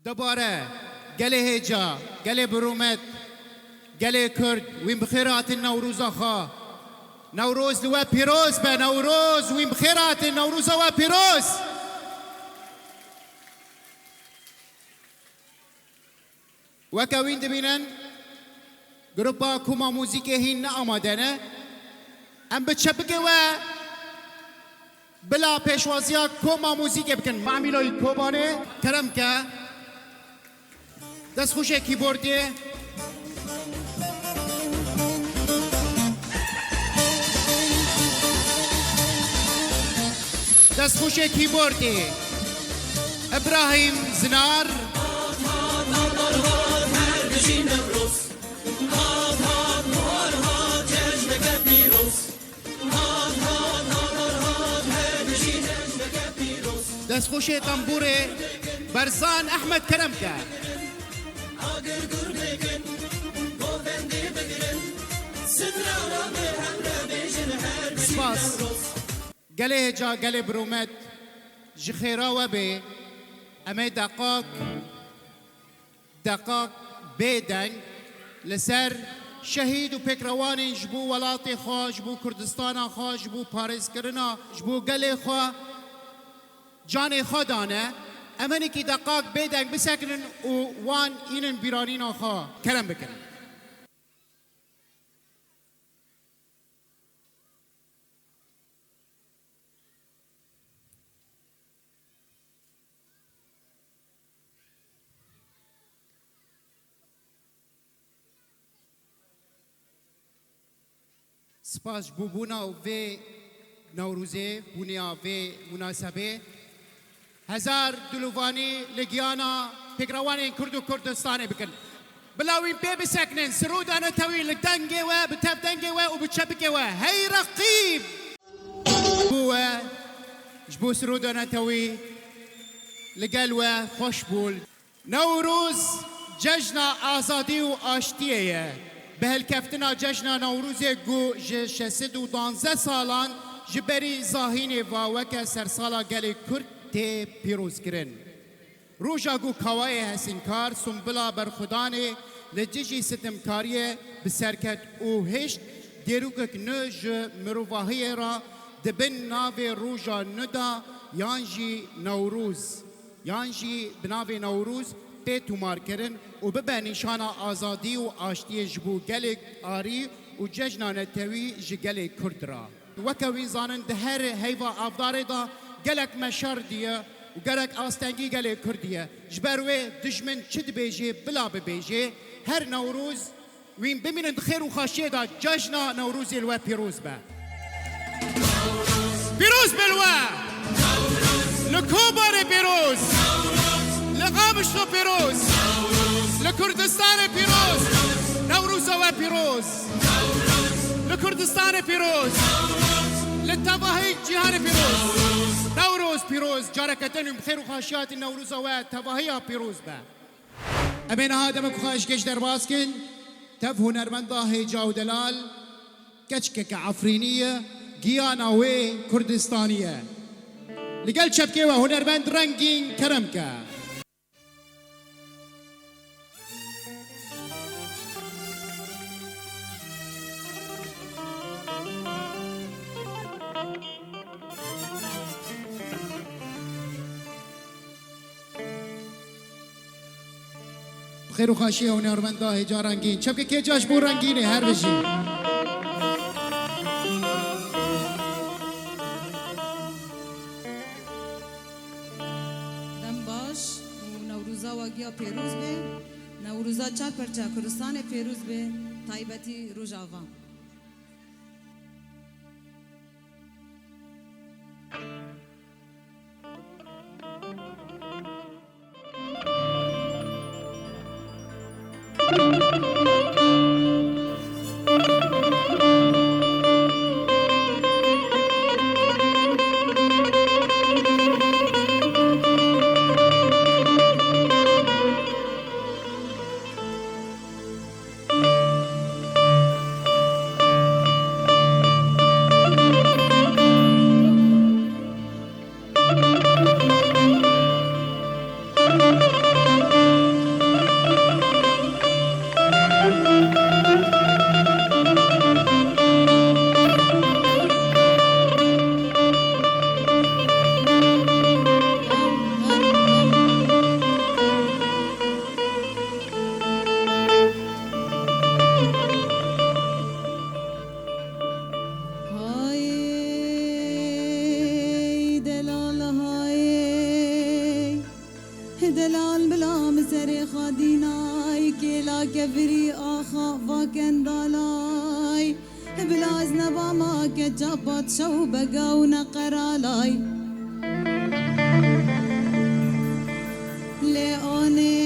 دباره گله هجا گله برومت گله کرد ویم بخیرات نوروز آخا نوروز و پیروز به نوروز ویم بخیرات نوروز و پیروز وکوین دبینن گروپا کوما موزیک هین آماده نه ام بچپکه و بلا پیشوازیا کوما موزیک بکن معمیلای کوبانه کرم که دست خوشه کیبوردی دست خوشه کیبوردی ابراهیم زنار دست خوشه تنبوره برزان احمد کرم که سپاس گله جا گله برومت جخیرا و بی امی دقاق بیدنگ لسر شهید و پکروان جبو ولات خواه جبو کردستان خواه جبو پاریس کرنا جبو گله خواه جان خدانه امنی که دقاق بیدنگ بسکنن و وان اینن بیرانین خواه کرم بکنن سپاس بونا و نوروزه بونیا و مناسبه هزار دلوانی لگیانا پکروانی کرد و کردستان بکن بلاوین پی بسکنن سرود انا طویل دنگه و بتب دنگه و بتشبکه و هی رقیب جبو سرود انا طویل لگل و خوش بول نوروز جشن آزادی و آشتیه به هلکفتنا جشن نوروز گو جشسد و 12 سالان جبری زاهین و وک سرسالا گل کرد تی پیروز کرن روژا گو کوای هسینکار سنبلا برخودانه لجیجی ستمکاریه بسرکت او هشت دیروکک نج مروواهی را دبن ناو روژا ندا یانجی بناو نوروز پی تومار کرن و ببه نشان آزادی و آشتی جبو گل آری و ججنان تاوی جگل کرد را وکوین زانن ده هر هیوا آفدار دا گلک مشار دیه و گلک آستنگی گل کردیه جبروه دشمن چد بیجه بلا ببیجه هر نوروز وین بمینند خیر و خاشیه دا جشن نوروزی الوه پیروز به پیروز بلوه لکوبار پیروز لقامشتو پیروز لکردستان پیروز نوروز و پیروز لکردستان پیروز للتواهي جهان بيروز بيروز جاركتن بخير وخاشيات النوروز وتواهي بيروز با امين هذا مكخاش كش درباسكن تف هنرمندا هيجا ودلال كشكك عفرينيه جيانا وي كردستانيه لقل شبكي وهنرمند رنگين كرمكا خیر و خاشی هنرمندا هجا رنگین چبکه که جاش بو رنگینه هر بشی دم باش و نوروزا واگیا پیروز به نوروزا چار پرچا کردستان پیروز به تایبتی روجاوان سال بلا مسر خادینای کلا کفری آخا واکن دالای بلاز نبا ما که جابات شو بگاو نقرالای لیونی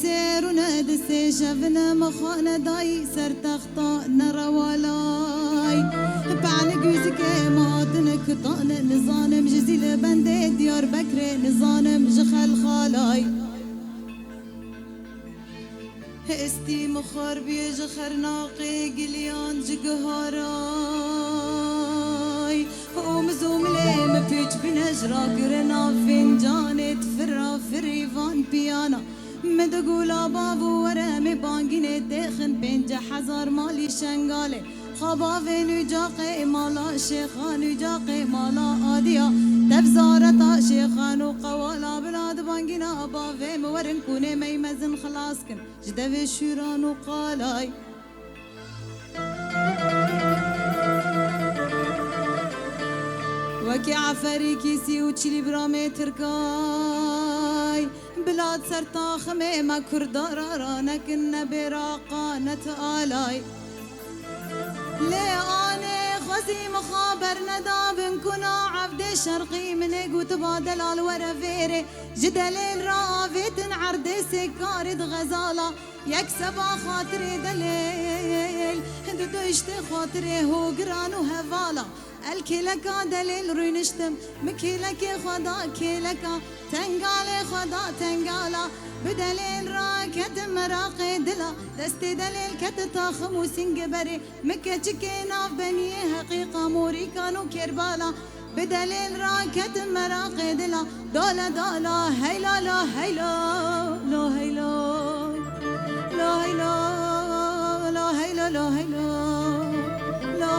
سیرونه دسته شفنه مخانه دای سر تختا نروالاي بعد جوزك ماتنك طان نظانم جزيل بندي ديار بكر نظانم جخل خالاي استي مخار بيجخر ناقي قليان جقهاراي ومزوم لي مفيج بنجرا قرنا فنجان تفرا فريفان بيانا مدقولا بابو ورمي بانجيني دخن بنج حزار مالي شنغالي خبا نجاق مالا شيخان نجاق مالا آديا تفزارتا شيخان وقوالا بلاد بانجينا بافي مورن كوني ميمزن خلاصكن جدف شيران وقالاي وكي عفري كيسي وتشيلي برامي تركاي بلاد سرطا خميمة كردارا رانكن براقا نتآلاي لأني خزي مخابر ندابن كنا عبد شرقي من قوت بادل الورا فيري جدل الرافت عرض سكارد غزالة يكسب خاطري دليل دوشت خاطري هو قران وهفالة الكلك دليل رينشتم مكيلك خدا كيلك تنقالي خدا تنقالا بدليل راكد مراقي دلا دستي دليل كت تاخم وسنقبري مكة جكينا بني حقيقة موري كانوا كربالا بدليل راكد مراقي دلا دولا دولا هيلا لا هيلا لا هيلا لا هيلا لا هيلا لا هيلا لا هيلا لا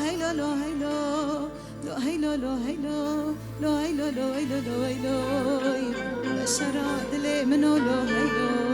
هيلا لا هيلا لا هيلا لا هيلا لا هيلا لا هيلا لا هيلا شراد لي منو لا هيلا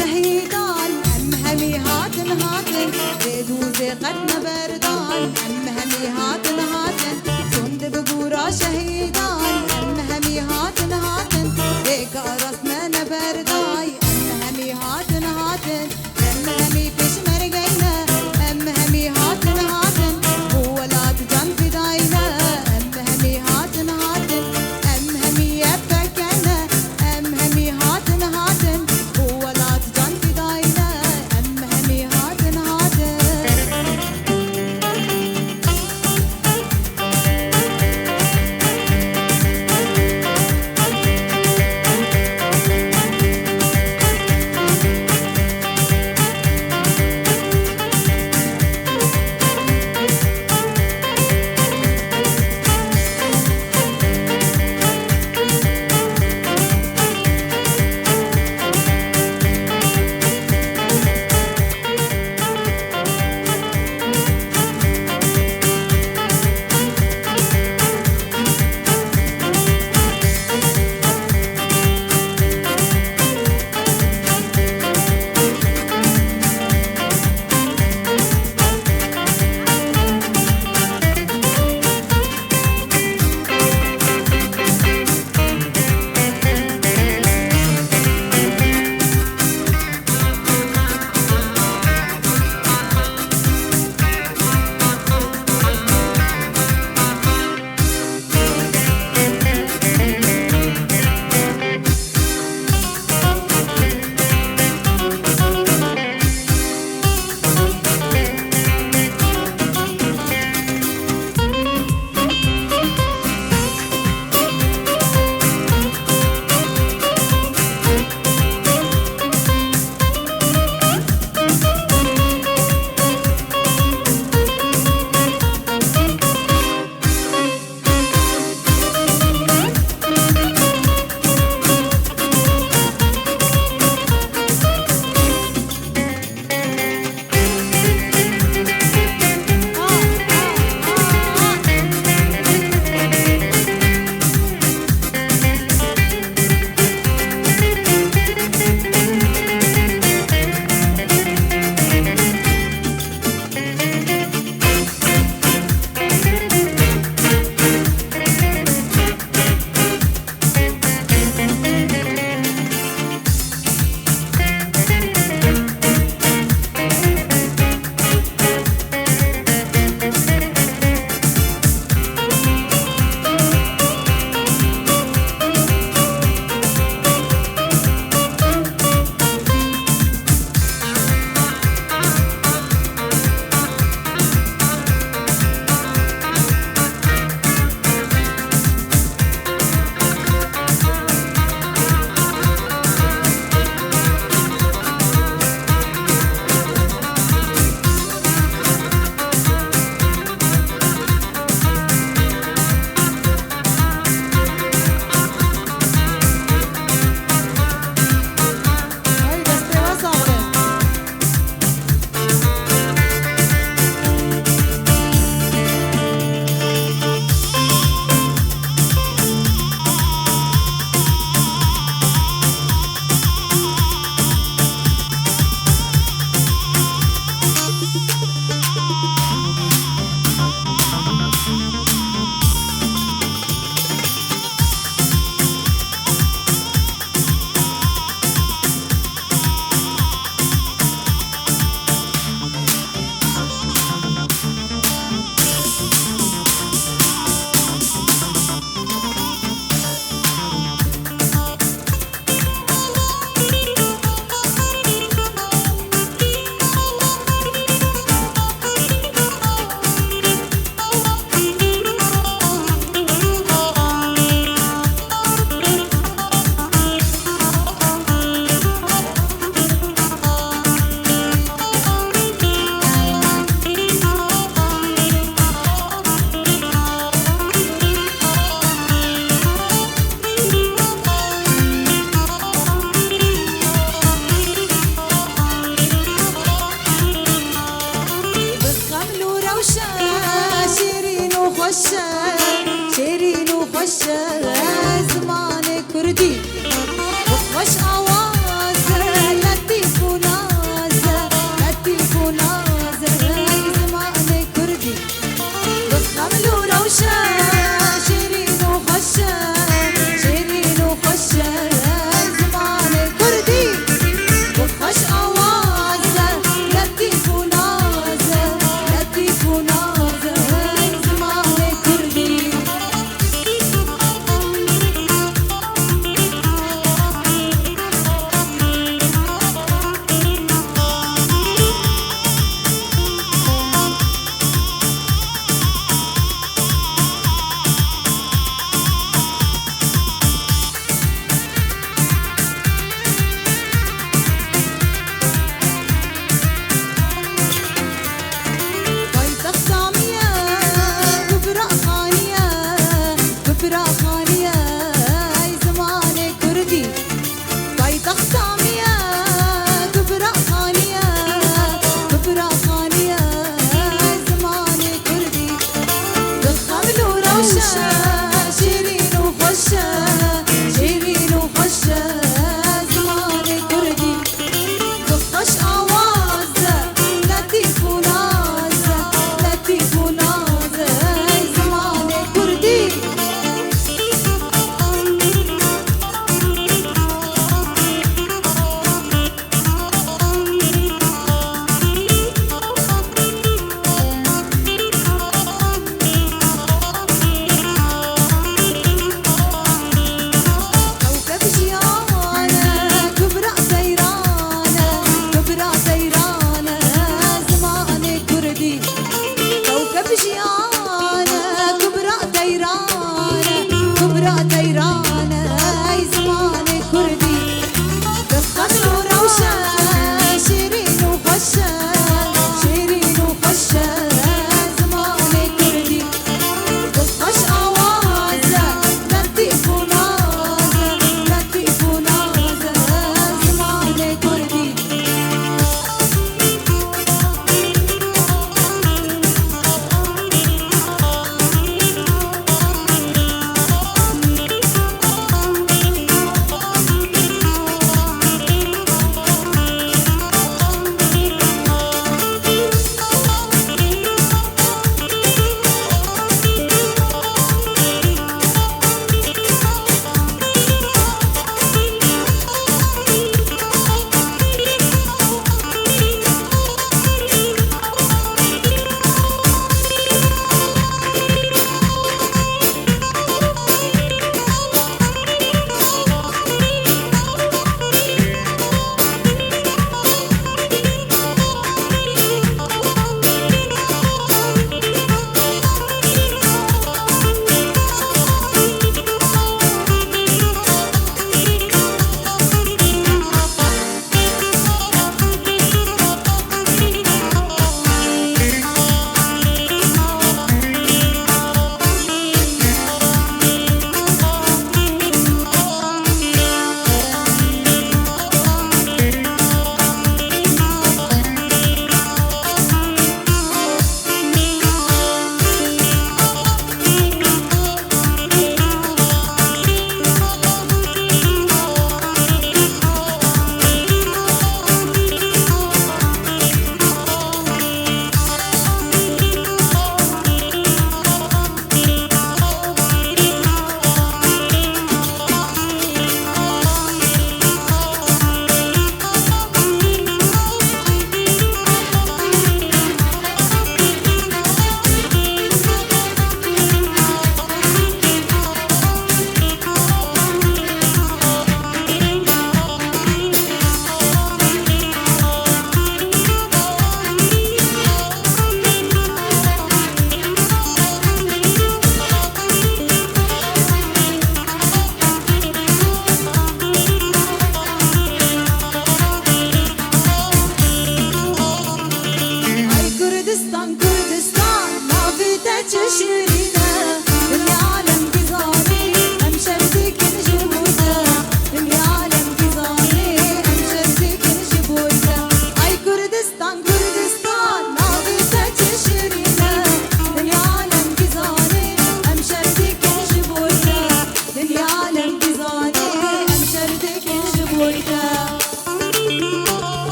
شهيدان أم همي هاتن هاتن بيدوزي قدنا بردان أم همي هاتن هاتن سند بقورا شهيدان أم همي هاتن هاتن بيك رسمنا برداي أم همي هاتن هاتن أم همي فيش مرقينا أم همي هاتن هاتن هو لا تجن في داينا أم همي هاتن هاتن أم همي يبكينا أم همي هاتن هاتن هو لا تجن في داينا أم همي هاتن هاتن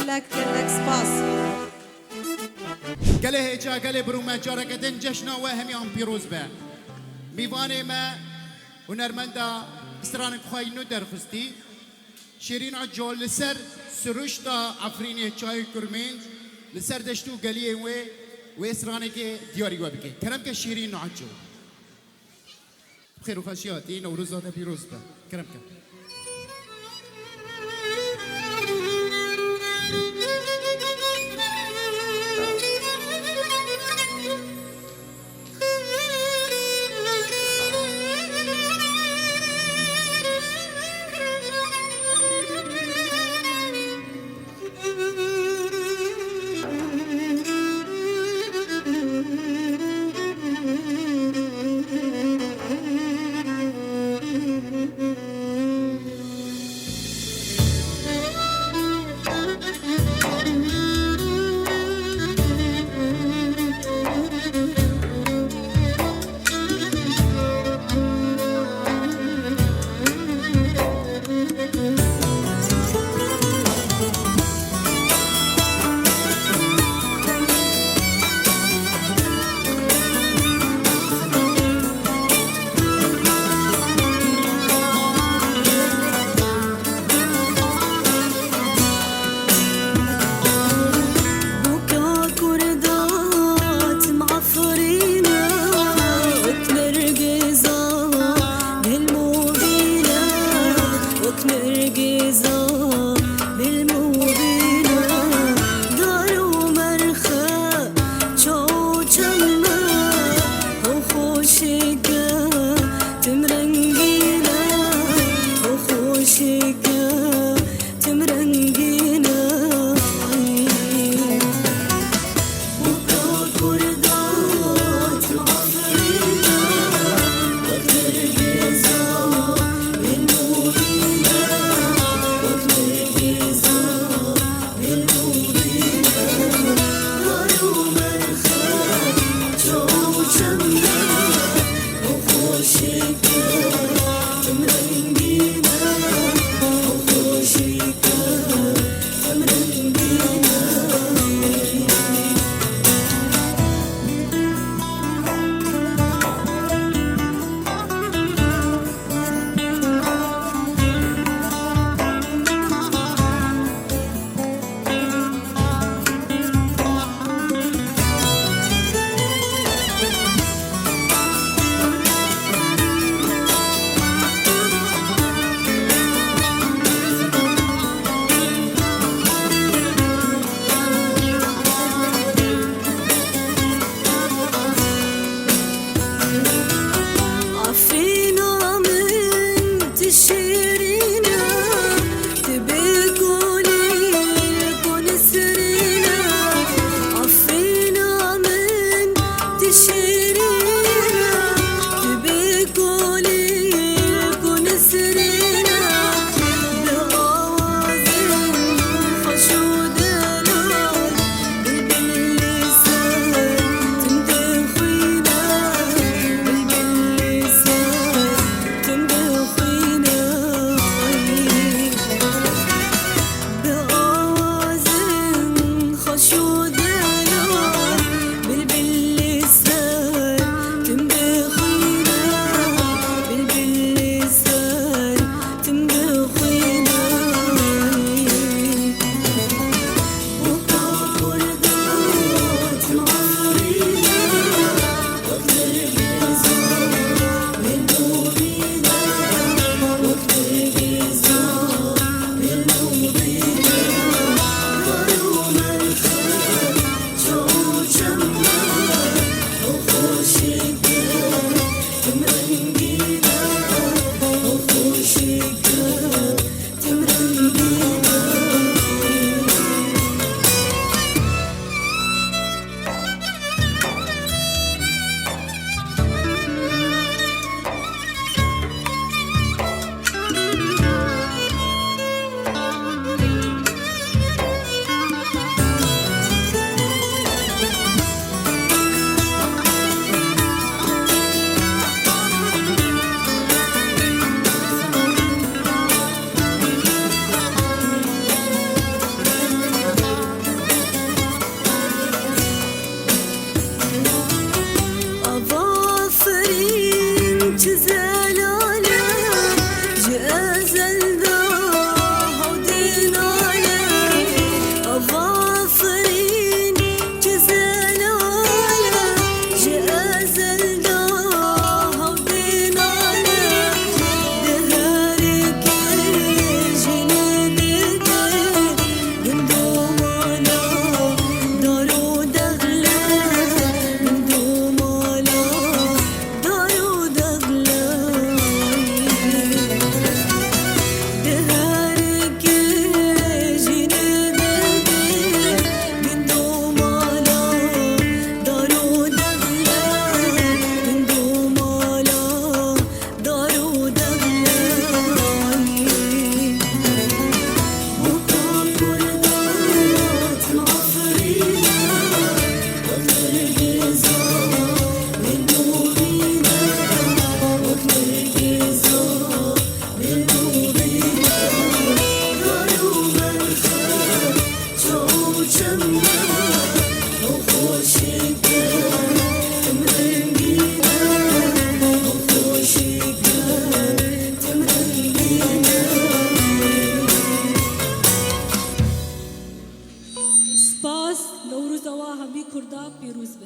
كلك سباس قال هيجا قال بروما جارك دن جشنا وهم يوم بيروز به ميواني ما ونرمندا استران خوينو درخستي شيرين عجول لسر سروشتا عفريني چاي كرمين لسر دشتو قليه و اسراني كي دياري وبكي كرم شيرين عجول بخير وخشياتي نوروز هذا بيروز به كرم سپاس نوروز آوا همی کردا پیروز به